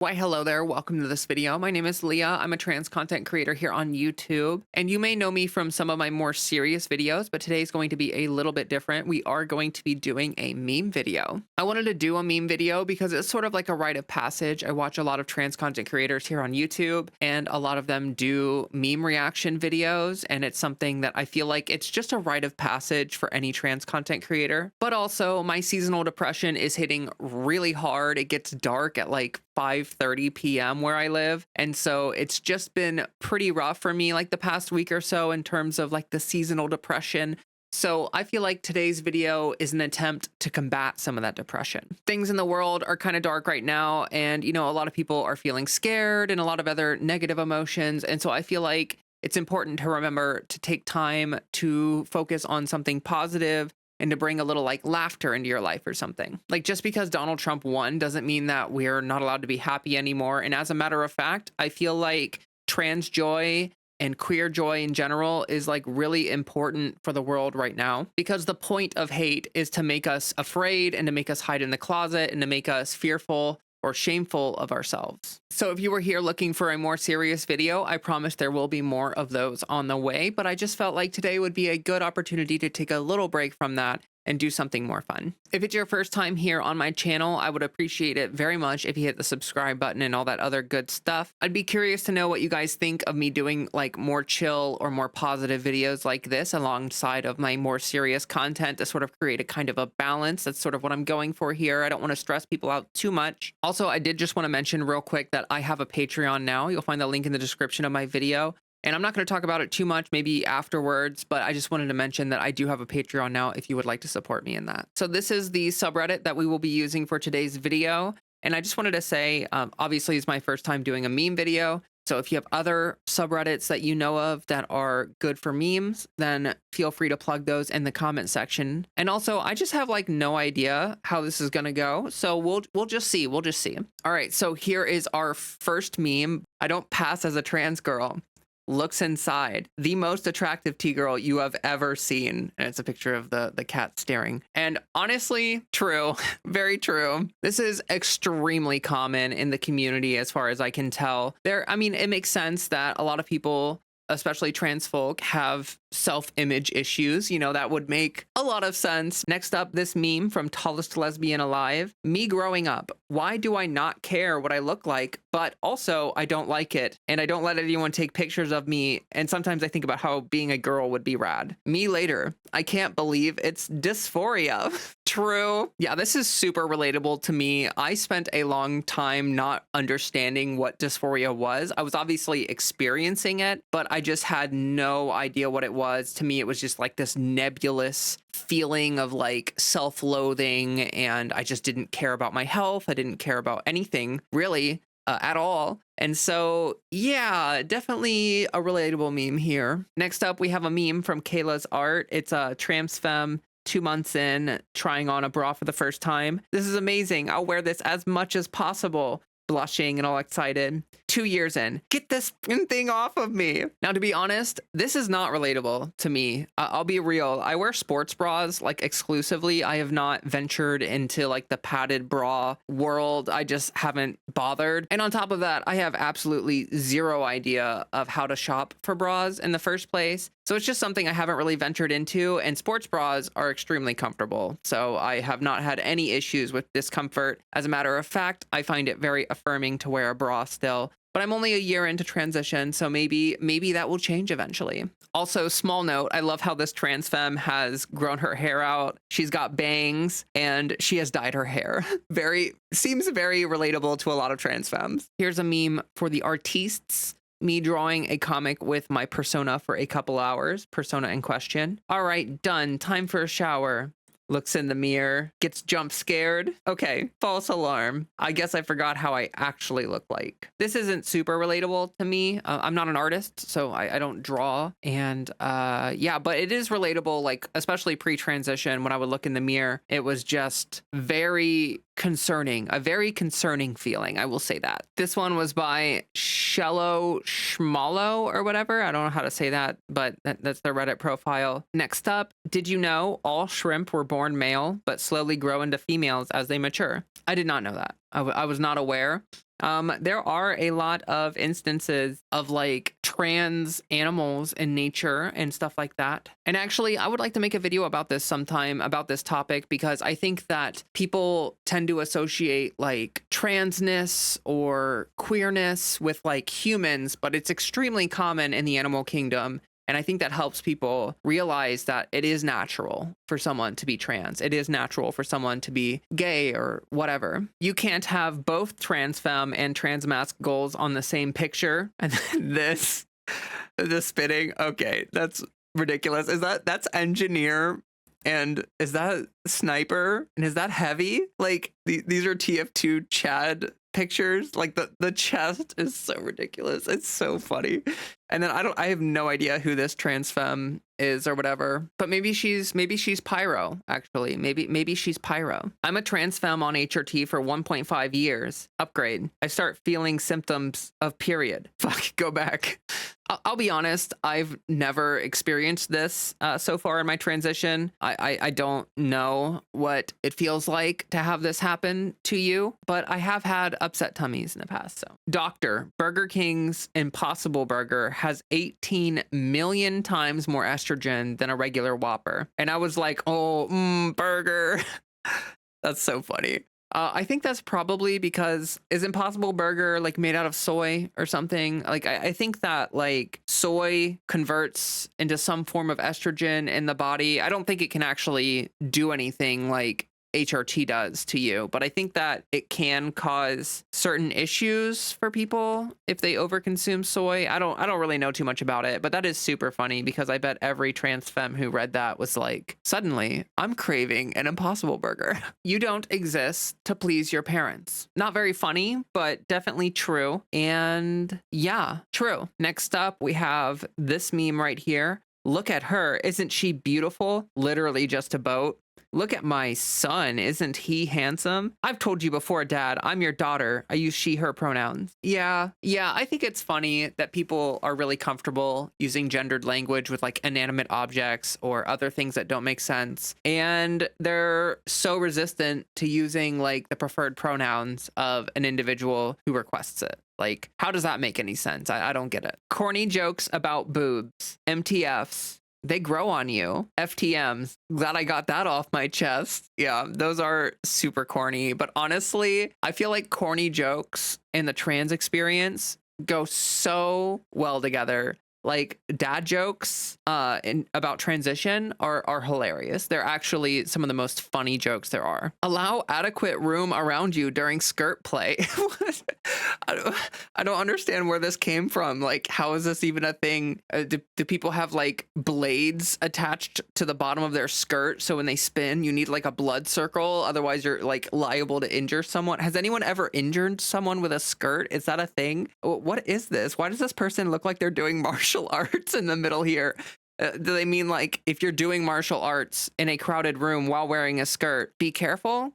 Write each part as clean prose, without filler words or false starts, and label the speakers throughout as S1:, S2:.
S1: Why, hello there. Welcome to this video. My name is Leah. I'm a trans content creator here on YouTube, and you may know me from some of my more serious videos, but today's going to be a little bit different. We are going to be doing a meme video. I wanted to do a meme video because it's sort of like a rite of passage. I watch a lot of trans content creators here on YouTube, and a lot of them do meme reaction videos, and it's something that I feel like it's just a rite of passage for any trans content creator. But also, my seasonal depression is hitting really hard. It gets dark at like 5:30 p.m. where I live. And so it's just been pretty rough for me like the past week or so in terms of like the seasonal depression. So I feel like today's video is an attempt to combat some of that depression. Things in the world are kind of dark right now. And, you know, a lot of people are feeling scared and a lot of other negative emotions. And so I feel like it's important to remember to take time to focus on something positive and to bring a little like laughter into your life or something. Like, just because Donald Trump won doesn't mean that we're not allowed to be happy anymore. And as a matter of fact, I feel like trans joy and queer joy in general is like really important for the world right now, because the point of hate is to make us afraid and to make us hide in the closet and to make us fearful or shameful of ourselves. So if you were here looking for a more serious video, I promise there will be more of those on the way, but I just felt like today would be a good opportunity to take a little break from that and do something more fun. If it's your first time here on my channel, I would appreciate it very much if you hit the subscribe button and all that other good stuff. I'd be curious to know what you guys think of me doing like more chill or more positive videos like this alongside of my more serious content to sort of create a kind of a balance. That's sort of what I'm going for here. I don't want to stress people out too much. Also, I did just want to mention real quick that I have a Patreon now. You'll find the link in the description of my video. And I'm not going to talk about it too much, maybe afterwards, but I just wanted to mention that I do have a Patreon now if you would like to support me in that. So this is the subreddit that we will be using for today's video. And I just wanted to say, obviously it's my first time doing a meme video. So if you have other subreddits that you know of that are good for memes, then feel free to plug those in the comment section. And also, I just have like no idea how this is going to go. So we'll just see. We'll just see. All right. So here is our first meme. I don't pass as a trans girl. Looks inside. The most attractive T-girl you have ever seen. And it's a picture of the cat staring. And honestly, true. Very true. This is extremely common in the community as far as I can tell. I mean, it makes sense that a lot of people, especially trans folk, have self-image issues. You know, that would make a lot of sense. Next up, this meme from Tallest Lesbian Alive. Me growing up. Why do I not care what I look like? But also, I don't like it. And I don't let anyone take pictures of me. And sometimes I think about how being a girl would be rad. Me later. I can't believe it's dysphoria. True. Yeah, this is super relatable to me. I spent a long time not understanding what dysphoria was. I was obviously experiencing it, but I just had no idea what it was. To me, it was just like this nebulous feeling of like self-loathing, and I just didn't care about my health. I didn't care about anything really at all. And so, yeah, definitely a relatable meme here. Next up, we have a meme from Kayla's Art. It's a trans femme 2 months in, trying on a bra for the first time. This is amazing. I'll wear this as much as possible. Blushing and all excited. 2 years in. Get this thing off of me. Now, to be honest, this is not relatable to me. I'll be real. I wear sports bras like exclusively. I have not ventured into like the padded bra world. I just haven't bothered. And on top of that, I have absolutely zero idea of how to shop for bras in the first place. So it's just something I haven't really ventured into, and sports bras are extremely comfortable. So I have not had any issues with discomfort. As a matter of fact, I find it very affirming to wear a bra still. But I'm only a year into transition, so maybe that will change eventually. Also, small note, I love how this trans femme has grown her hair out. She's got bangs and she has dyed her hair. Seems very relatable to a lot of trans femmes. Here's a meme for the artistes. Me drawing a comic with my persona for a couple hours. Persona in question. All right, done. Time for a shower. Looks in the mirror, gets jump scared. Okay, false alarm. I guess I forgot how I actually look like. This isn't super relatable to me. I'm not an artist, so I don't draw. And yeah, but it is relatable, like especially pre-transition when I would look in the mirror. It was just very concerning, a very concerning feeling. I will say that. This one was by Shello Schmallow or whatever. I don't know how to say that, but that's their Reddit profile. Next up, did you know all shrimp were born male, but slowly grow into females as they mature? I did not know that. I was not aware. There are a lot of instances of like trans animals in nature and stuff like that. And actually, I would like to make a video about this sometime, about this topic, because I think that people tend to associate like transness or queerness with like humans, but it's extremely common in the animal kingdom. And I think that helps people realize that it is natural for someone to be trans. It is natural for someone to be gay or whatever. You can't have both trans femme and trans masc goals on the same picture. And then the spitting. Okay, that's ridiculous. That's engineer? And is that sniper? And is that heavy? Like these are TF2 Chad pictures. Like the chest is so ridiculous. It's so funny. And then I have no idea who this trans femme is or whatever, but maybe she's pyro. Actually, maybe she's pyro. I'm a trans femme on HRT for 1.5 years. Upgrade. I start feeling symptoms of period. Fuck, go back. I'll be honest, I've never experienced this so far in my transition. I don't know what it feels like to have this happen to you, but I have had upset tummies in the past. So, doctor, Burger King's Impossible Burger has 18 million times more estrogen than a regular Whopper. And I was like, oh, burger. That's so funny. I think that's probably because is Impossible Burger like made out of soy or something? Like I think that like soy converts into some form of estrogen in the body. I don't think it can actually do anything like HRT does to you, but I think that it can cause certain issues for people if they overconsume soy. I don't really know too much about it, but that is super funny because I bet every trans femme who read that was like, suddenly I'm craving an Impossible Burger. You don't exist to please your parents. Not very funny, but definitely true. And yeah, true. Next up, we have this meme right here. Look at her. Isn't she beautiful? Literally just a boat. Look at my son. Isn't he handsome? I've told you before, Dad, I'm your daughter. I use she, her pronouns. Yeah. I think it's funny that people are really comfortable using gendered language with like inanimate objects or other things that don't make sense. And they're so resistant to using like the preferred pronouns of an individual who requests it. Like, how does that make any sense? I don't get it. Corny jokes about boobs, MTFs. They grow on you. FTMs. Glad I got that off my chest. Yeah, those are super corny. But honestly, I feel like corny jokes and the trans experience go so well together. Like dad jokes about transition are hilarious. They're actually some of the most funny jokes there are. Allow adequate room around you during skirt play. I don't understand where this came from. Like, how is this even a thing? Do people have like blades attached to the bottom of their skirt? So when they spin, you need like a blood circle. Otherwise, you're like liable to injure someone. Has anyone ever injured someone with a skirt? Is that a thing? What is this? Why does this person look like they're doing martial arts in the middle here? Do they mean like if you're doing martial arts in a crowded room while wearing a skirt, be careful? ?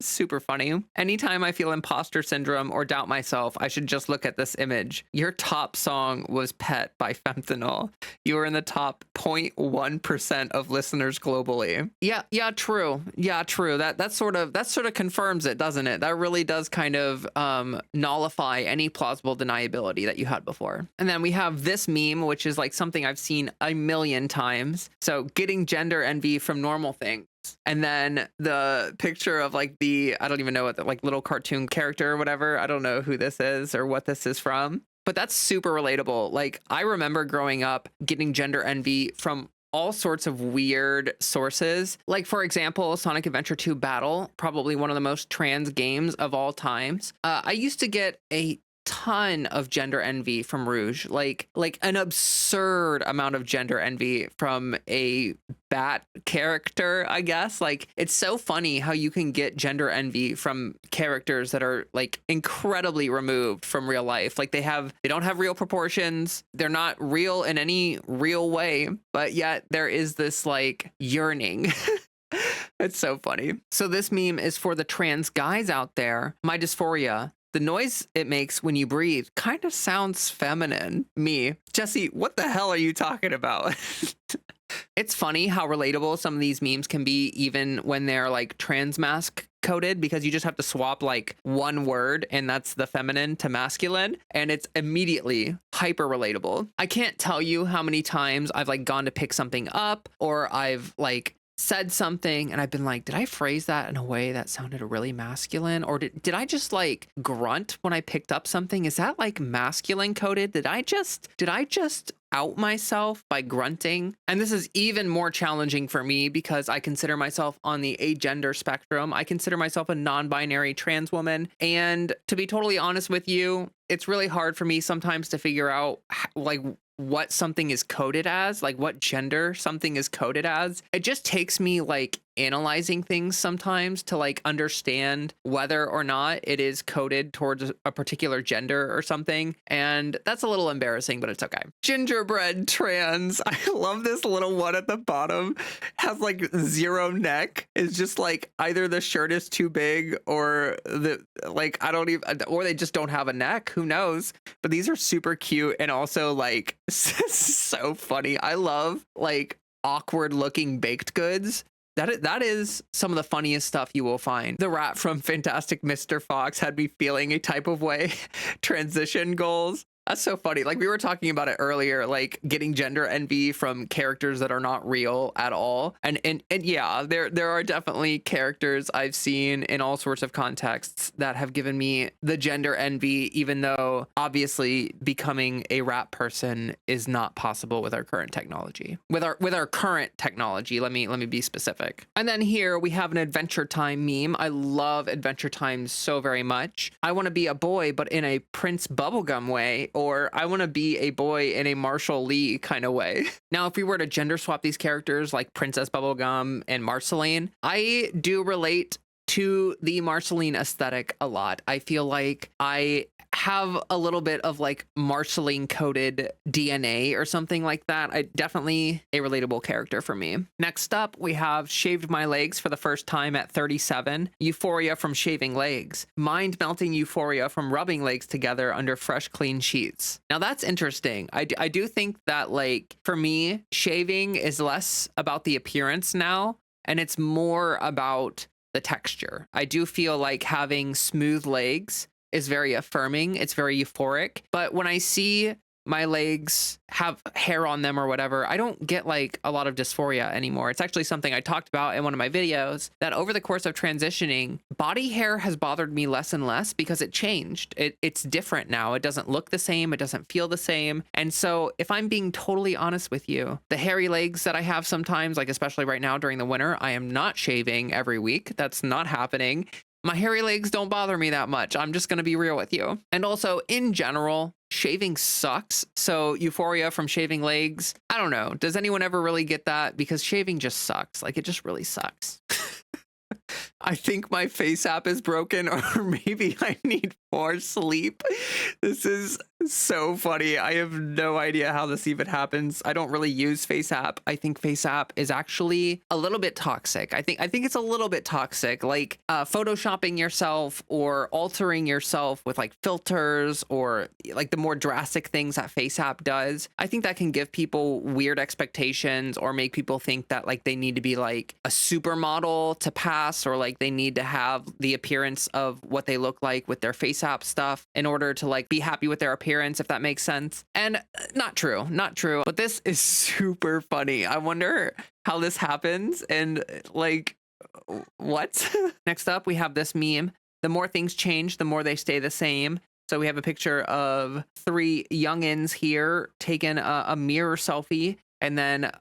S1: Super funny. Anytime I feel imposter syndrome or doubt myself, I should just look at this image. Your top song was Pet by Fentanyl. You were in the top 0.1% of listeners globally. Yeah, true. Yeah, true. That sort of confirms it, doesn't it? That really does kind of nullify any plausible deniability that you had before. And then we have this meme, which is like something I've seen a million times. So getting gender envy from normal things. And then the picture of like I don't even know what the like little cartoon character or whatever. I don't know who this is or what this is from, but that's super relatable. Like I remember growing up getting gender envy from all sorts of weird sources. Like for example, Sonic Adventure 2 Battle, probably one of the most trans games of all times. I used to get a ton of gender envy from Rouge, like an absurd amount of gender envy from a BOUT character, I guess. Like it's so funny how you can get gender envy from characters that are like incredibly removed from real life. Like they don't have real proportions. They're not real in any real way, but yet there is this like yearning. It's so funny. So this meme is for the trans guys out there. My dysphoria. The noise it makes when you breathe kind of sounds feminine. Me. Jesse, what the hell are you talking about? It's funny how relatable some of these memes can be even when they're like trans masc coded because you just have to swap like one word, and that's the feminine to masculine, and it's immediately hyper relatable. I can't tell you how many times I've like gone to pick something up, or I've like said something and I've been like, did I phrase that in a way that sounded really masculine? Or did I just like grunt when I picked up something? Is that like masculine coded? Did I just out myself by grunting? And this is even more challenging for me because I consider myself on the agender spectrum. I consider myself a non-binary trans woman. And to be totally honest with you, it's really hard for me sometimes to figure out like what something is coded as, like what gender something is coded as. It just takes me like analyzing things sometimes to like understand whether or not it is coded towards a particular gender or something. And that's a little embarrassing, but it's okay. Gingerbread trans. I love this little one at the bottom. Has like zero neck. It's just like either the shirt is too big or the like I don't even, or they just don't have a neck. Who knows? But these are super cute and also like so funny. I love like awkward looking baked goods. That is some of the funniest stuff you will find. The rat from Fantastic Mr. Fox had me feeling a type of way. Transition goals. That's so funny. Like we were talking about it earlier, like getting gender envy from characters that are not real at all. And yeah, there are definitely characters I've seen in all sorts of contexts that have given me the gender envy, even though obviously becoming a rat person is not possible with our current technology. With our current technology, let me be specific. And then here we have an Adventure Time meme. I love Adventure Time so very much. I want to be a boy, but in a Prince Bubblegum way. Or I want to be a boy in a Marshall Lee kind of way. Now, if we were to gender swap these characters like Princess Bubblegum and Marceline, I do relate to the Marceline aesthetic a lot. I feel like I have a little bit of like Marceline coded DNA or something like that. I definitely a relatable character for me. Next up, we have shaved my legs for the first time at 37. Euphoria from shaving legs. Mind melting euphoria from rubbing legs together under fresh, clean sheets. Now that's interesting. I do think that like for me, shaving is less about the appearance now, and it's more about the texture. I do feel like having smooth legs is very affirming. It's very euphoric. But when I see my legs have hair on them or whatever, I don't get like a lot of dysphoria anymore. It's actually something I talked about in one of my videos, that over the course of transitioning, body hair has bothered me less and less because it changed. It's different now. It doesn't look the same. It doesn't feel the same. And so if I'm being totally honest with you, the hairy legs that I have sometimes, like especially right now during the winter, I am not shaving every week. That's not happening. My hairy legs don't bother me that much. I'm just going to be real with you. And also, in general, shaving sucks. So euphoria from shaving legs, I don't know. Does anyone ever really get that? Because shaving just sucks. Like, it just really sucks. I think my face app is broken, or maybe I need more sleep. This is so funny. I have no idea how this even happens. I don't really use face app. I think face app is actually a little bit toxic. I think it's a little bit toxic, like photoshopping yourself or altering yourself with like filters or like the more drastic things that face app does. I think that can give people weird expectations or make people think that like they need to be like a supermodel to pass, or like they need to have the appearance of what they look like with their face app stuff in order to like be happy with their appearance, if that makes sense. And not true. But this is super funny. I wonder how this happens and like what? Next up, we have this meme. The more things change, the more they stay the same. So we have a picture of 3 youngins here taking a mirror selfie, and then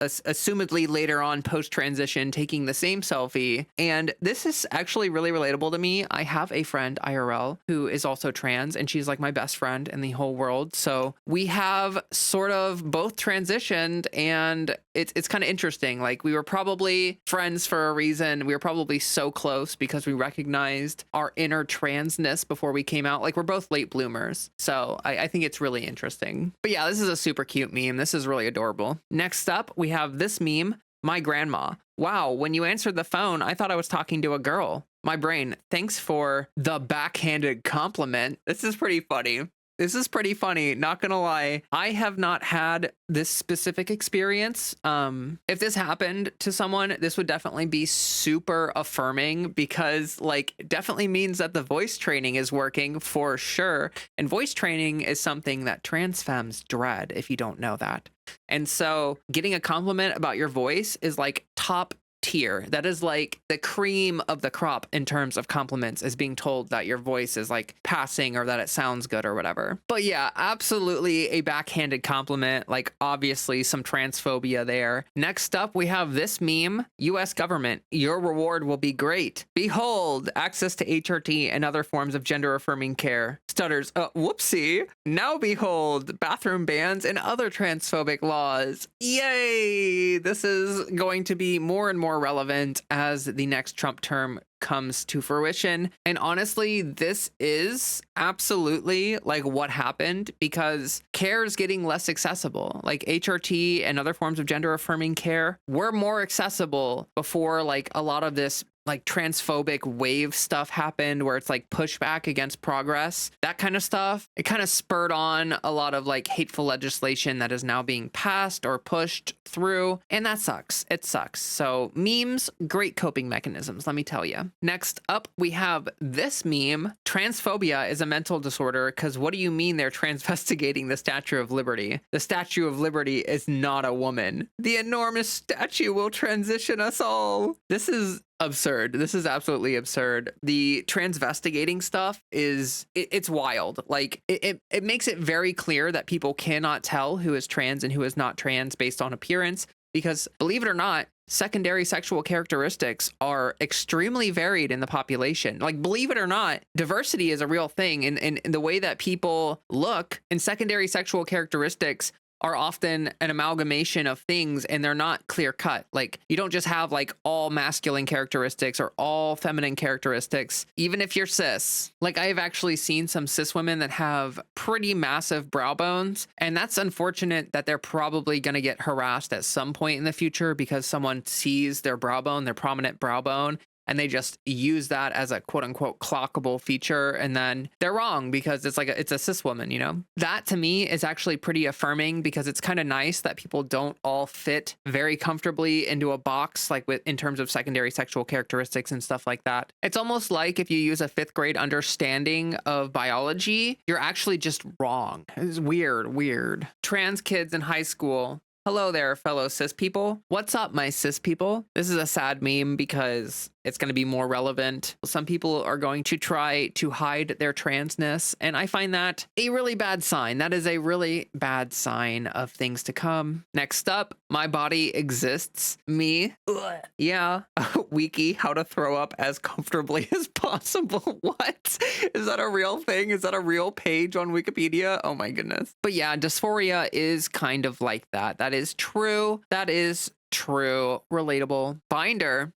S1: assumedly later on post-transition taking the same selfie. And this is actually really relatable to me. I have a friend IRL who is also trans, and she's like my best friend in the whole world. So we have sort of both transitioned, and it's kind of interesting. Like, we were probably friends for a reason. We were probably so close because we recognized our inner transness before we came out. Like, we're both late bloomers. So I think it's really interesting. But yeah, this is a super cute meme. This is really adorable. Next up, we have this meme, my grandma. Wow, when you answered the phone, I thought I was talking to a girl. My brain, thanks for the backhanded compliment. This is pretty funny. This is pretty funny, not gonna lie. I have not had this specific experience. If this happened to someone, this would definitely be super affirming because like definitely means that the voice training is working for sure. And voice training is something that trans femmes dread if you don't know that. And so getting a compliment about your voice is like top tier. That is like the cream of the crop in terms of compliments, is being told that your voice is like passing or that it sounds good or whatever. But yeah, absolutely a backhanded compliment. Like obviously some transphobia there. Next up, we have this meme. US government, your reward will be great. Behold, access to HRT and other forms of gender affirming care. Stutters, whoopsie. Now behold, bathroom bans and other transphobic laws. Yay! This is going to be more and more relevant as the next Trump term comes to fruition. And honestly, this is absolutely like what happened because care is getting less accessible. Like HRT and other forms of gender affirming care were more accessible before like a lot of this like transphobic wave stuff happened where it's like pushback against progress, that kind of stuff. It kind of spurred on a lot of like hateful legislation that is now being passed or pushed through. And that sucks. It sucks. So memes, great coping mechanisms, let me tell you. Next up, we have this meme. Transphobia is a mental disorder because what do you mean they're transvestigating the Statue of Liberty? The Statue of Liberty is not a woman. The enormous statue will transition us all. This is absurd. This is absolutely absurd. The transvestigating stuff is it's wild. Like it makes it very clear that people cannot tell who is trans and who is not trans based on appearance because believe it or not, secondary sexual characteristics are extremely varied in the population. Like, believe it or not, diversity is a real thing in the way that people look, and secondary sexual characteristics are often an amalgamation of things and they're not clear cut. Like you don't just have like all masculine characteristics or all feminine characteristics, even if you're cis. Like I have actually seen some cis women that have pretty massive brow bones. And that's unfortunate that they're probably going to get harassed at some point in the future because someone sees their brow bone, their prominent brow bone, and they just use that as a quote unquote clockable feature. And then they're wrong because it's like it's a cis woman, you know? That to me is actually pretty affirming because it's kind of nice that people don't all fit very comfortably into a box, like in terms of secondary sexual characteristics and stuff like that. It's almost like if you use a 5th grade understanding of biology, you're actually just wrong. It's weird. Trans kids in high school. Hello there, fellow cis people. What's up, my cis people? This is a sad meme because it's going to be more relevant. Some people are going to try to hide their transness, and I find that a really bad sign. That is a really bad sign of things to come. Next up, my body exists. Me. Ugh. Yeah. Wiki, how to throw up as comfortably as possible. What? Is that a real thing? Is that a real page on Wikipedia? Oh my goodness. But yeah, dysphoria is kind of like that. That is true. That is true. Relatable. Binder.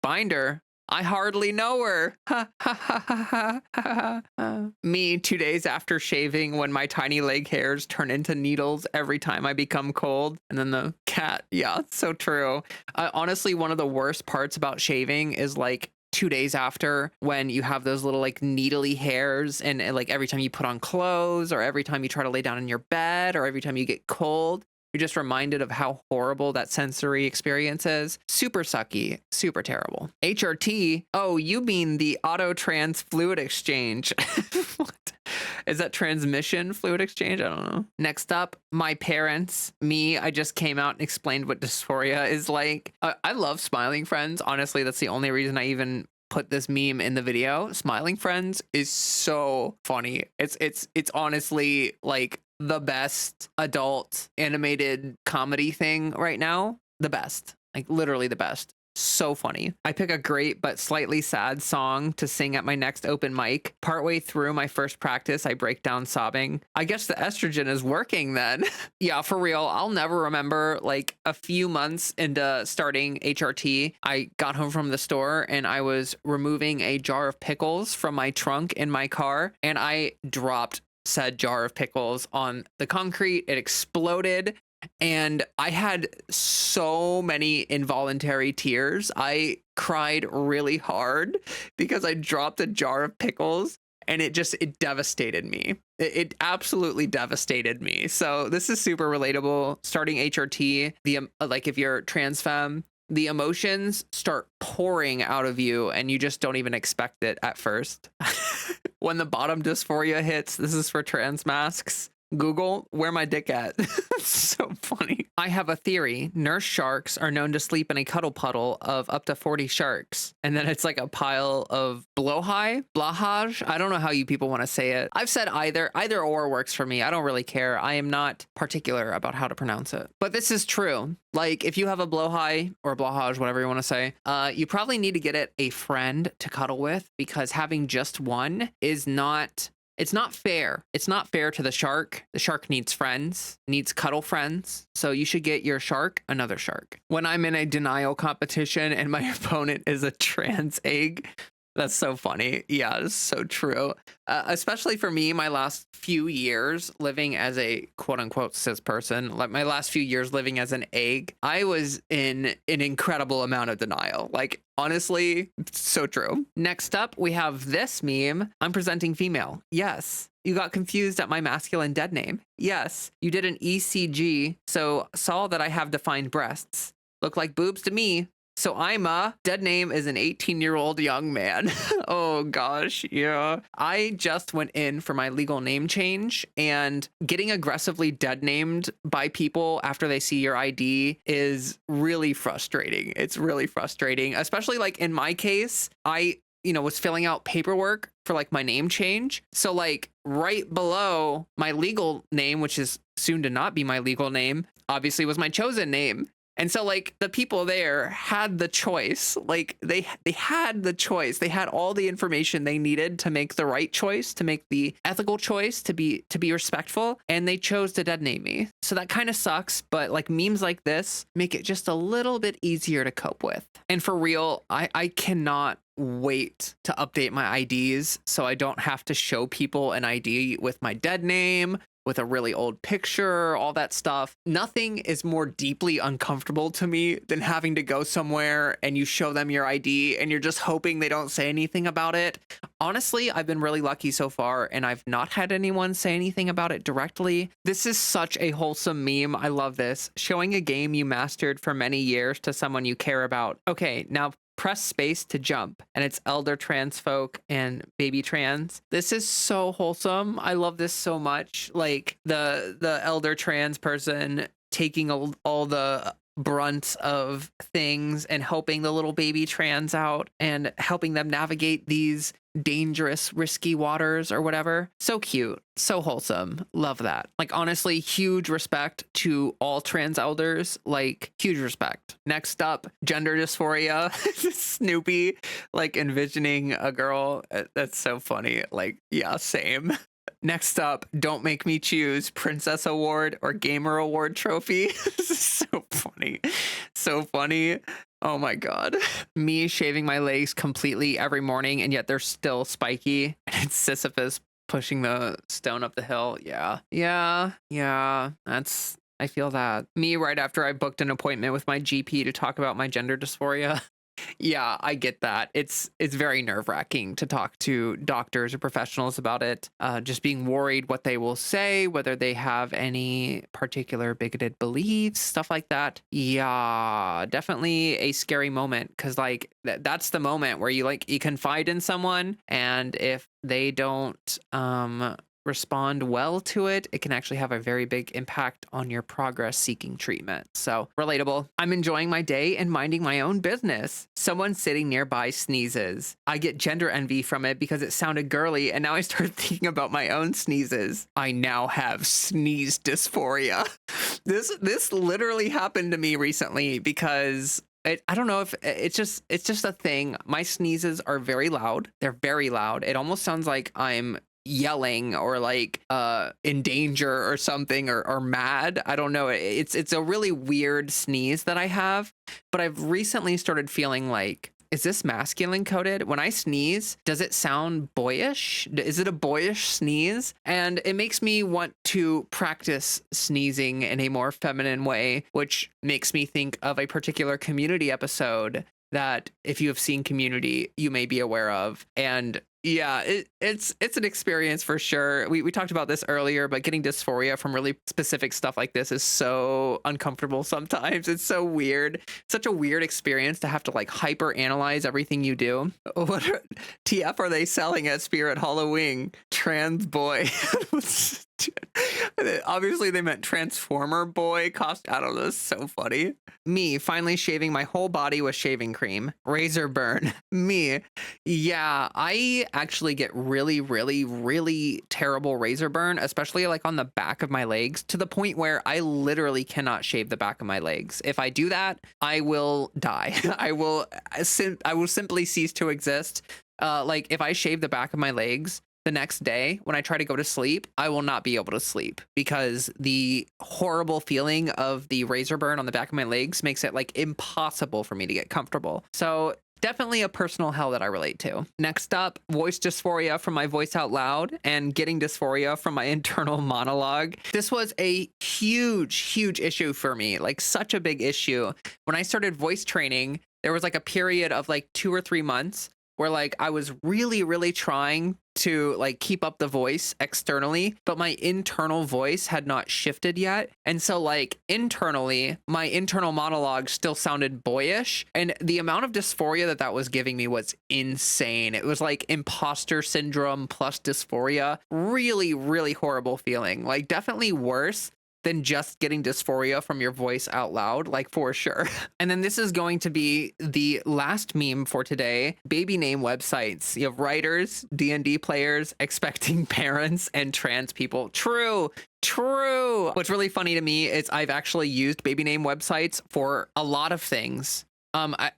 S1: I hardly know her. Me 2 days after shaving when my tiny leg hairs turn into needles every time I become cold. And then the cat. Yeah, it's so true. Honestly, one of the worst parts about shaving is like 2 days after when you have those little like needly hairs and like every time you put on clothes or every time you try to lay down in your bed or every time you get cold. You're just reminded of how horrible that sensory experience is. Super sucky, super terrible. HRT, oh, you mean the auto-trans fluid exchange. What? Is that transmission fluid exchange? I don't know. Next up, my parents. Me, I just came out and explained what dysphoria is like. I love Smiling Friends. Honestly, that's the only reason I even put this meme in the video. Smiling Friends is so funny. It's honestly like the best adult animated comedy thing right now. The best, like literally the best. So funny. I pick a great but slightly sad song to sing at my next open mic. Partway through my first practice, I break down sobbing. I guess the estrogen is working then. Yeah, for real. I'll never remember like a few months into starting HRT. I got home from the store and I was removing a jar of pickles from my trunk in my car and I dropped said jar of pickles on the concrete. It exploded and I had so many involuntary tears. I cried really hard because I dropped a jar of pickles and it devastated me. It absolutely devastated me. So this is super relatable. Starting HRT, like if you're trans femme, the emotions start pouring out of you and you just don't even expect it at first. When the bottom dysphoria hits, this is for trans masks. Google, where my dick at? So funny. I have a theory. Nurse sharks are known to sleep in a cuddle puddle of up to 40 sharks. And then it's like a pile of blahaj. I don't know how you people want to say it. I've said either or works for me. I don't really care. I am not particular about how to pronounce it. But this is true. Like if you have a blowhigh or blahaj, whatever you want to say, you probably need to get it a friend to cuddle with, because having just one is not... It's not fair. It's not fair to the shark. The shark needs friends, needs cuddle friends. So you should get your shark another shark. When I'm in a denial competition and my opponent is a trans egg, that's so funny. Yeah, it's so true. Especially for me, my last few years living as a quote unquote cis person, like my last few years living as an egg, I was in an incredible amount of denial. Like, honestly, so true. Next up, we have this meme. I'm presenting female. Yes. You got confused at my masculine dead name. Yes. You did an ECG, so saw that I have defined breasts. Look like boobs to me. So I'm a dead name is an 18-year-old young man. Oh gosh, yeah. I just went in for my legal name change, and getting aggressively dead named by people after they see your ID is really frustrating. It's really frustrating, especially like in my case, I was filling out paperwork for like my name change. So like right below my legal name, which is soon to not be my legal name, obviously was my chosen name. And so like the people there had the choice, like they had the choice. They had all the information they needed to make the right choice, to make the ethical choice, to be respectful. And they chose to dead name me. So that kind of sucks. But like memes like this make it just a little bit easier to cope with. And for real, I cannot wait to update my IDs so I don't have to show people an ID with my dead name, with a really old picture, all that stuff. Nothing is more deeply uncomfortable to me than having to go somewhere and you show them your ID and you're just hoping they don't say anything about it. Honestly, I've been really lucky so far and I've not had anyone say anything about it directly. This is such a wholesome meme. I love this. Showing a game you mastered for many years to someone you care about. Okay, now press space to jump, and it's elder trans folk and baby trans. This is so wholesome. I love this so much. Like the elder trans person taking all the brunt of things and helping the little baby trans out and helping them navigate these dangerous, risky waters or whatever. So cute, so wholesome. Love that. Like, honestly, huge respect to all trans elders. Like, huge respect. Next up, gender dysphoria. Snoopy, like, envisioning a girl. That's so funny. Like, yeah, same. Next up, Don't Make Me Choose, Princess Award or Gamer Award trophy. This is so funny. So funny. Oh my God. Me shaving my legs completely every morning, and yet they're still spiky. And it's Sisyphus pushing the stone up the hill. Yeah. I feel that. Me right after I booked an appointment with my GP to talk about my gender dysphoria. Yeah, I get that. It's very nerve-wracking to talk to doctors or professionals about it. Just being worried what they will say, whether they have any particular bigoted beliefs, stuff like that. Yeah, definitely a scary moment, because like that's the moment where you confide in someone, and if they don't respond well to it, it can actually have a very big impact on your progress seeking treatment. So relatable. I'm enjoying my day and minding my own business. Someone sitting nearby sneezes. I get gender envy from it because it sounded girly, and now I start thinking about my own sneezes. I now have sneeze dysphoria. This literally happened to me recently because I don't know if it's just a thing. My sneezes are very loud. They're very loud. It almost sounds like I'm yelling or like in danger or something, or mad. I don't know. It's a really weird sneeze that I have, but I've recently started feeling like, is this masculine coded? When I sneeze, does it sound boyish? Is it a boyish sneeze? And it makes me want to practice sneezing in a more feminine way, which makes me think of a particular Community episode that if you have seen Community, you may be aware of. And yeah, it's an experience for sure. We talked about this earlier, but getting dysphoria from really specific stuff like this is so uncomfortable sometimes. It's so weird. Such a weird experience to have to like hyper analyze everything you do. TF are they selling at Spirit Halloween? Trans boy. Obviously they meant Transformer boy cost. I don't know. It's so funny. Me finally shaving my whole body with shaving cream. Razor burn. Me. Yeah, I actually get really, really, really terrible razor burn, especially like on the back of my legs, to the point where I literally cannot shave the back of my legs. If I do that, I will die. I will simply cease to exist. Like if I shave the back of my legs, the next day when I try to go to sleep, I will not be able to sleep because the horrible feeling of the razor burn on the back of my legs makes it like impossible for me to get comfortable. So definitely a personal hell that I relate to. Next up, voice dysphoria from my voice out loud and getting dysphoria from my internal monologue. This was a huge, huge issue for me, like such a big issue. When I started voice training, there was like a period of like 2 or 3 months where like I was really, really trying to like keep up the voice externally, but my internal voice had not shifted yet. And so like internally, my internal monologue still sounded boyish. And the amount of dysphoria that was giving me was insane. It was like imposter syndrome plus dysphoria. Really, really horrible feeling. Like definitely worse than just getting dysphoria from your voice out loud, like for sure. And then this is going to be the last meme for today. Baby name websites. You have writers, D&D players, expecting parents, and trans people. True. What's really funny to me is I've actually used baby name websites for a lot of things.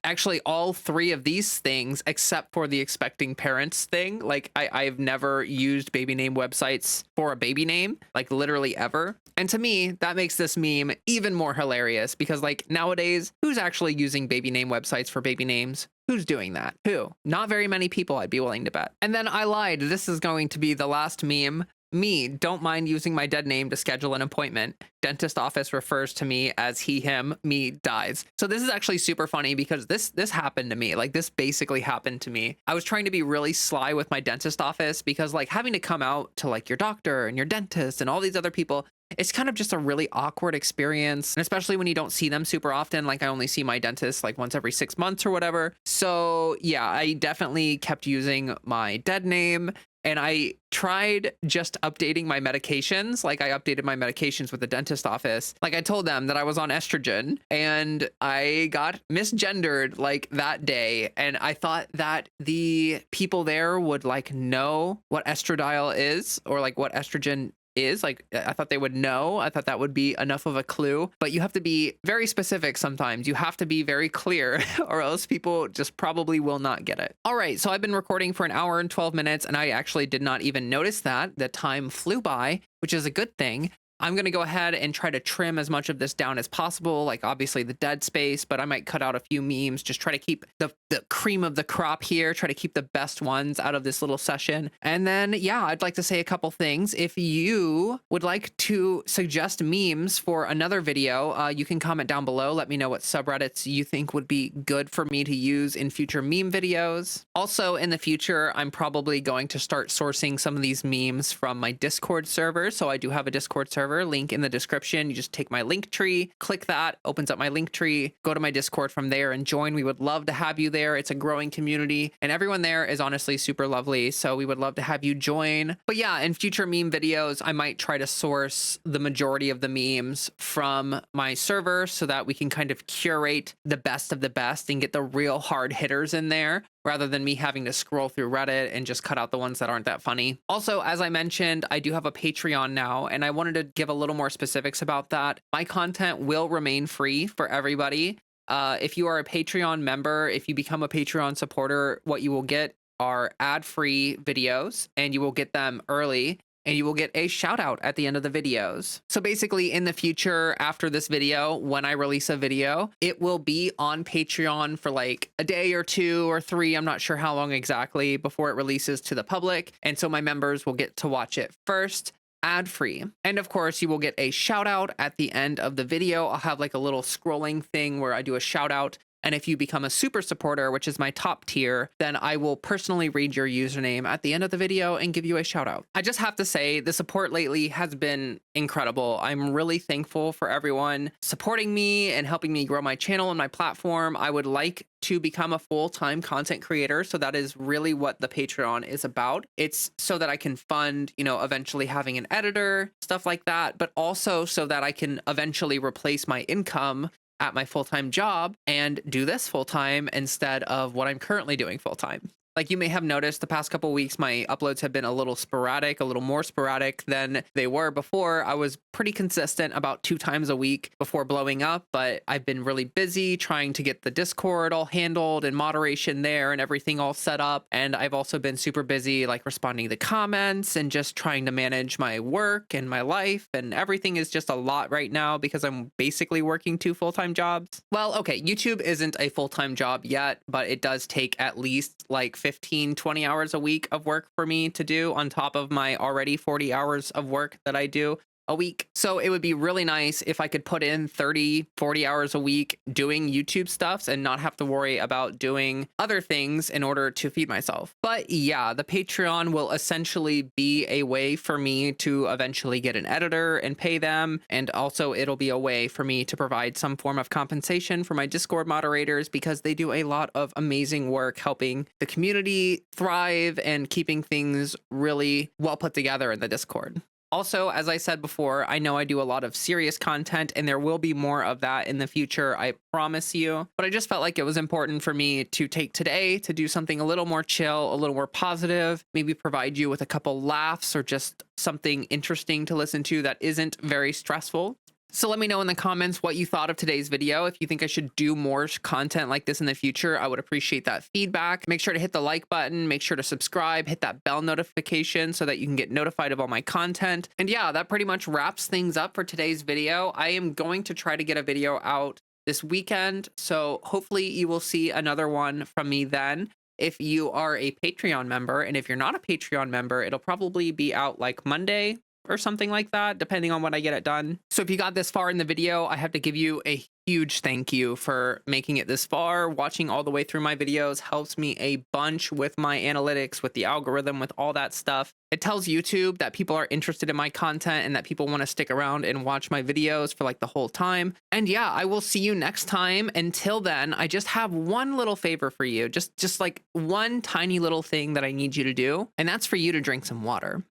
S1: Actually all 3 of these things, except for the expecting parents thing. Like I've never used baby name websites for a baby name, like literally ever. And to me, that makes this meme even more hilarious because like nowadays, who's actually using baby name websites for baby names? Who's doing that? Who? Not very many people, I'd be willing to bet. And then I lied. This is going to be the last meme. Me, don't mind using my dead name to schedule an appointment. Dentist office refers to me as he, him, me dies. So this is actually super funny because this happened to me. Like this basically happened to me. I was trying to be really sly with my dentist office because like having to come out to like your doctor and your dentist and all these other people, it's kind of just a really awkward experience. And especially when you don't see them super often. Like I only see my dentist like once every 6 months or whatever. So yeah, I definitely kept using my dead name. And I tried just updating my medications. Like I updated my medications with the dentist office. Like I told them that I was on estrogen and I got misgendered like that day. And I thought that the people there would like know what estradiol is or like what estrogen is. Like I thought they would know. I thought that would be enough of a clue, but you have to be very specific sometimes. You have to be very clear or else people just probably will not get it. All right, so I've been recording for 1 hour and 12 minutes and I actually did not even notice that. The time flew by, which is a good thing. I'm going to go ahead and try to trim as much of this down as possible, like obviously the dead space, but I might cut out a few memes, just try to keep the cream of the crop here, try to keep the best ones out of this little session. And then, yeah, I'd like to say a couple things. If you would like to suggest memes for another video, you can comment down below. Let me know what subreddits you think would be good for me to use in future meme videos. Also, in the future, I'm probably going to start sourcing some of these memes from my Discord server. So I do have a Discord server. Link in the description. You just take my link tree, click that, opens up my link tree, go to my Discord from there and join. We would love to have you there. It's a growing community and everyone there is honestly super lovely. So we would love to have you join. But yeah, in future meme videos, I might try to source the majority of the memes from my server so that we can kind of curate the best of the best and get the real hard hitters in there, rather than me having to scroll through Reddit and just cut out the ones that aren't that funny. Also, as I mentioned, I do have a Patreon now, and I wanted to give a little more specifics about that. My content will remain free for everybody. If you are a Patreon member, if you become a Patreon supporter, what you will get are ad-free videos, and you will get them early. And you will get a shout out at the end of the videos. So basically in the future, after this video, when I release a video, it will be on Patreon for like a day or 2 or 3. I'm not sure how long exactly before it releases to the public. And so my members will get to watch it first, ad free. And of course, you will get a shout out at the end of the video. I'll have like a little scrolling thing where I do a shout out And if you become a super supporter, which is my top tier, then I will personally read your username at the end of the video and give you a shout out. I just have to say the support lately has been incredible. I'm really thankful for everyone supporting me and helping me grow my channel and my platform. I would like to become a full-time content creator. So that is really what the Patreon is about. It's so that I can fund, eventually having an editor, stuff like that, but also so that I can eventually replace my income at my full-time job and do this full-time instead of what I'm currently doing full-time. Like you may have noticed the past couple weeks, my uploads have been a little sporadic, a little more sporadic than they were before. I was pretty consistent about 2 times a week before blowing up, but I've been really busy trying to get the Discord all handled and moderation there and everything all set up. And I've also been super busy like responding to comments and just trying to manage my work and my life. And everything is just a lot right now because I'm basically working 2 full-time jobs. Well, okay, YouTube isn't a full-time job yet, but it does take at least like 15, 20 hours a week of work for me to do on top of my already 40 hours of work that I do a week. So it would be really nice if I could put in 30, 40 hours a week doing YouTube stuffs and not have to worry about doing other things in order to feed myself. But yeah, the Patreon will essentially be a way for me to eventually get an editor and pay them. And also it'll be a way for me to provide some form of compensation for my Discord moderators because they do a lot of amazing work helping the community thrive and keeping things really well put together in the Discord. Also, as I said before, I know I do a lot of serious content and there will be more of that in the future, I promise you. But I just felt like it was important for me to take today to do something a little more chill, a little more positive, maybe provide you with a couple laughs or just something interesting to listen to that isn't very stressful. So let me know in the comments what you thought of today's video. If you think I should do more content like this in the future, I would appreciate that feedback. Make sure to hit the like button, make sure to subscribe, hit that bell notification so that you can get notified of all my content. And yeah, that pretty much wraps things up for today's video. I am going to try to get a video out this weekend, so hopefully you will see another one from me then. If you are a Patreon member, and if you're not a Patreon member, it'll probably be out like Monday or something like that, depending on when I get it done. So if you got this far in the video, I have to give you a huge thank you for making it this far. Watching all the way through my videos helps me a bunch with my analytics, with the algorithm, with all that stuff. It tells YouTube that people are interested in my content and that people want to stick around and watch my videos for like the whole time. And yeah, I will see you next time. Until then, I just have one little favor for you, just like one tiny little thing that I need you to do, and that's for you to drink some water.